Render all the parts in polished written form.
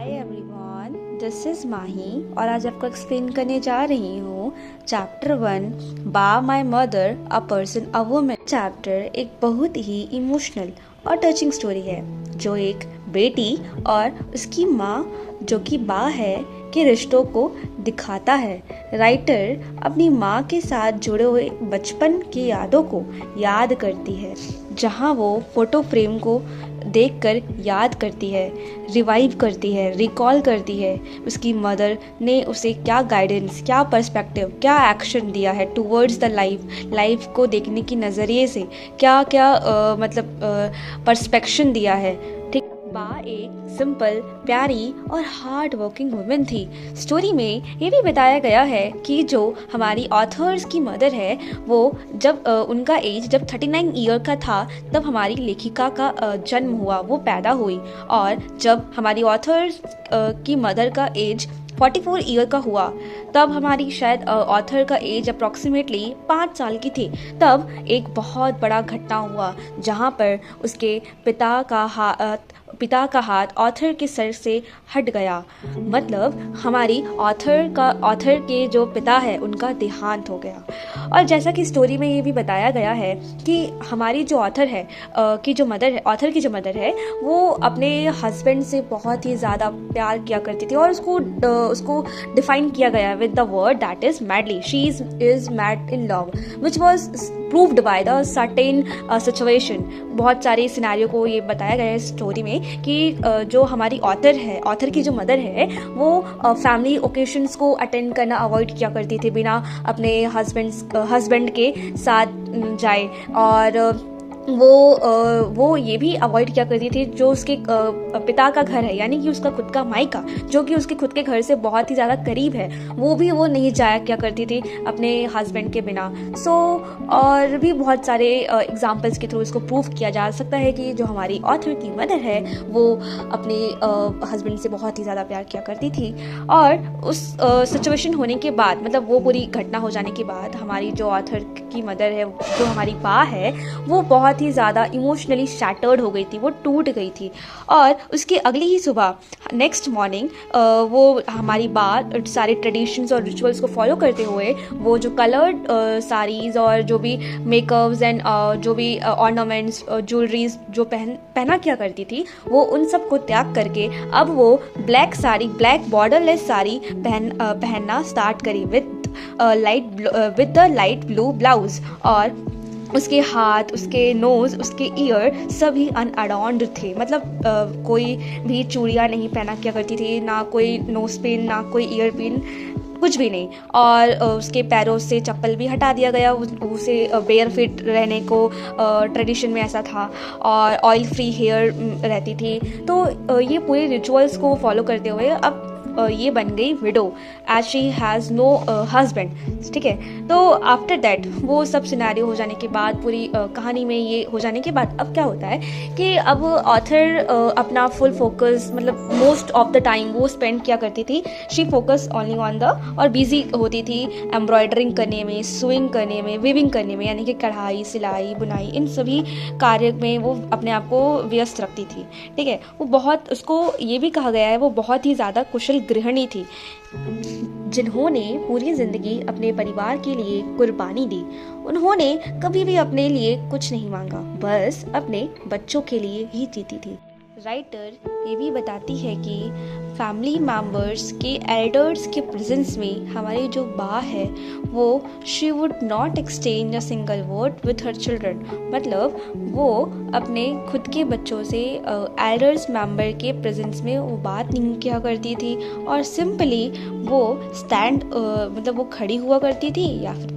Hi everyone, this is माही और आज आपको एक्सप्लेन करने जा रही हूँ चैप्टर 1 बा my mother a person a woman. Chapter एक बहुत ही इमोशनल और टचिंग स्टोरी है जो एक बेटी और उसकी माँ जो कि बा है के रिश्तों को दिखाता है। राइटर अपनी माँ के साथ जुड़े हुए बचपन की यादों को याद करती है, जहाँ वो फोटो फ्रेम को देखकर याद करती है, रिवाइव करती है, रिकॉल करती है उसकी मदर ने उसे क्या गाइडेंस, क्या पर्सपेक्टिव, क्या एक्शन दिया है टूवर्ड्स द लाइफ को देखने की नज़रिए से क्या क्या पर्सपेक्शन दिया है। ठीक, बा एक सिंपल, प्यारी और हार्ड वर्किंग वुमेन थी। स्टोरी में ये भी बताया गया है कि जो हमारी ऑथर्स की मदर है वो जब उनका एज जब 39 ईयर का था तब हमारी लेखिका का जन्म हुआ, वो पैदा हुई। और जब हमारी ऑथर्स की मदर का एज 44 ईयर का हुआ तब हमारी शायद ऑथर का एज अप्रॉक्सीमेटली 5 साल की थी। तब एक बहुत बड़ा घटना हुआ जहाँ पर उसके पिता का हाथ ऑथर के सर से हट गया। मतलब हमारी ऑथर के जो पिता है उनका देहांत हो गया। और जैसा कि स्टोरी में ये भी बताया गया है कि हमारी जो ऑथर की जो मदर है वो अपने हस्बैंड से बहुत ही ज़्यादा प्यार किया करती थी और उसको डिफाइन किया गया with the word that is madly. She is mad in love which was proved by the certain situation. बहुत सारे सिनेरियो को ये बताया गया है स्टोरी में कि जो हमारी ऑथर की जो मदर है वो फैमिली ओकेशंस को अटेंड करना अवॉइड किया करती थी बिना अपने हस्बैंड के साथ जाए। और वो ये भी अवॉइड किया करती थी जो उसके पिता का घर है, यानी कि उसका खुद का मायका जो कि उसके खुद के घर से बहुत ही ज़्यादा करीब है, वो नहीं जाया क्या करती थी अपने हस्बैंड के बिना। और भी बहुत सारे एग्जाम्पल्स के थ्रू इसको प्रूव किया जा सकता है कि जो हमारी ऑथर की मदर है वो अपने हस्बैंड से बहुत ही ज़्यादा प्यार किया करती थी। और उस सिचुएशन होने के बाद, मतलब वो पूरी घटना हो जाने के बाद, हमारी जो ऑथर की मदर है, जो हमारी बा है, वो बहुत ही ज़्यादा इमोशनली शैटर्ड हो गई थी, वो टूट गई थी। और उसकी अगली ही सुबह, नेक्स्ट मॉर्निंग, वो हमारी बात सारे ट्रेडिशंस और रिचुअल्स को फॉलो करते हुए वो जो कलर्ड साड़ीज़ और जो भी मेकअप्स एंड जो भी ऑर्नामेंट्स, ज्वेलरीज जो पहना किया करती थी, वो उन सब को त्याग करके अब वो ब्लैक बॉर्डरलेस साड़ी पहनना स्टार्ट करी with the light blue blouse. और उसके हाथ, उसके नोज़, उसके ईयर सभी अनअडॉर्न्ड थे। मतलब कोई भी चूड़ियाँ नहीं पहना किया करती थी, ना कोई नोज पिन, ना कोई ईयर पिन, कुछ भी नहीं। और उसके पैरों से चप्पल भी हटा दिया गया, उसे बेयर फिट रहने को ट्रेडिशन में ऐसा था। और ऑयल फ्री हेयर रहती थी। तो ये पूरे रिचुअल्स को फॉलो करते हुए अब ये बन गई widow as she has no husband. ठीक है, तो आफ्टर दैट वो सब सिनेरियो हो जाने के बाद, पूरी कहानी में ये हो जाने के बाद, अब क्या होता है कि अब ऑथर अपना फुल फोकस, मतलब मोस्ट ऑफ द टाइम वो स्पेंड किया करती थी, she focus only on the, और बिजी होती थी एम्ब्रॉयडरिंग करने में, सुइंग करने में, वीविंग करने में, यानी कि कढ़ाई, सिलाई, बुनाई, इन सभी कार्य में वो अपने आप को व्यस्त रखती थी। ठीक है, वो बहुत, उसको ये भी कहा गया है वो बहुत ही ज़्यादा कुशल गृहिणी थी जिन्होंने पूरी जिंदगी अपने परिवार के लिए कुर्बानी दी। उन्होंने कभी भी अपने लिए कुछ नहीं मांगा, बस अपने बच्चों के लिए ही जीती थी। राइटर ये भी बताती है कि फैमिली मेम्बर्स के एल्डर्स के प्रेजेंस में हमारी जो बा है वो she would not exchange a single word with her children. मतलब वो अपने खुद के बच्चों से एल्डर्स मेंबर के प्रेजेंस में वो बात नहीं किया करती थी, और सिंपली वो मतलब वो खड़ी हुआ करती थी या फिर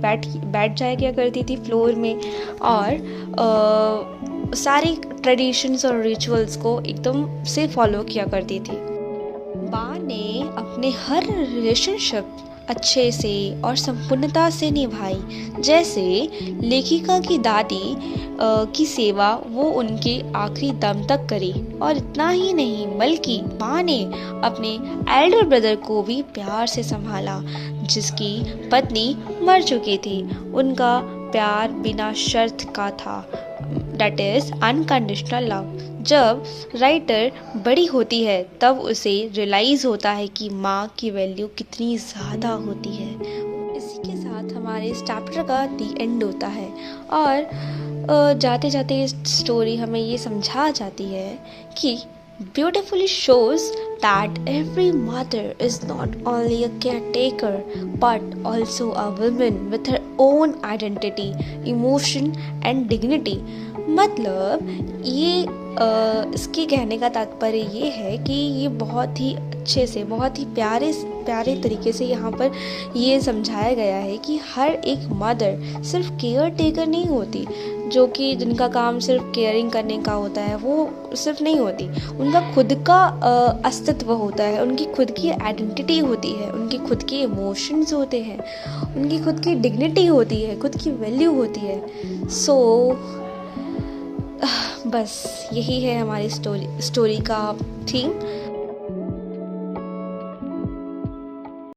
बैठ जाया किया करती थी फ्लोर में। और सारे ट्रेडिशंस और रिचुअल्स को एकदम से फॉलो किया करती थी। बा ने अपने हर रिलेशनशिप अच्छे से और संपूर्णता से निभाई। जैसे लेखिका की दादी की सेवा वो उनके आखिरी दम तक करी, और इतना ही नहीं बल्कि बा ने अपने एल्डर ब्रदर को भी प्यार से संभाला जिसकी पत्नी मर चुकी थी। उनका प्यार बिना शर्त का था, दैट इज़ अनकंडीशनल लव। जब राइटर बड़ी होती है तब उसे रियलाइज़ होता है कि माँ की वैल्यू कितनी ज़्यादा होती है। इसी के साथ हमारे इस चैप्टर का दी एंड होता है और जाते जाते इस स्टोरी हमें ये समझा जाती है कि beautifully shows that every mother is not only a caretaker but also a woman with her own identity, emotion and dignity। मतलब ये इसके कहने का तात्पर्य ये है कि ये बहुत ही अच्छे से, बहुत ही प्यारे तरीके से यहाँ पर ये समझाया गया है कि हर एक मदर सिर्फ केयर टेकर नहीं होती, जो कि जिनका काम सिर्फ केयरिंग करने का होता है, वो सिर्फ नहीं होती। उनका खुद का अस्तित्व होता है, उनकी खुद की आइडेंटिटी होती है, उनके खुद के इमोशंस होते हैं, उनकी खुद की डिग्निटी होती है, खुद की वैल्यू होती है। सो बस यही है हमारी स्टोरी का थीम।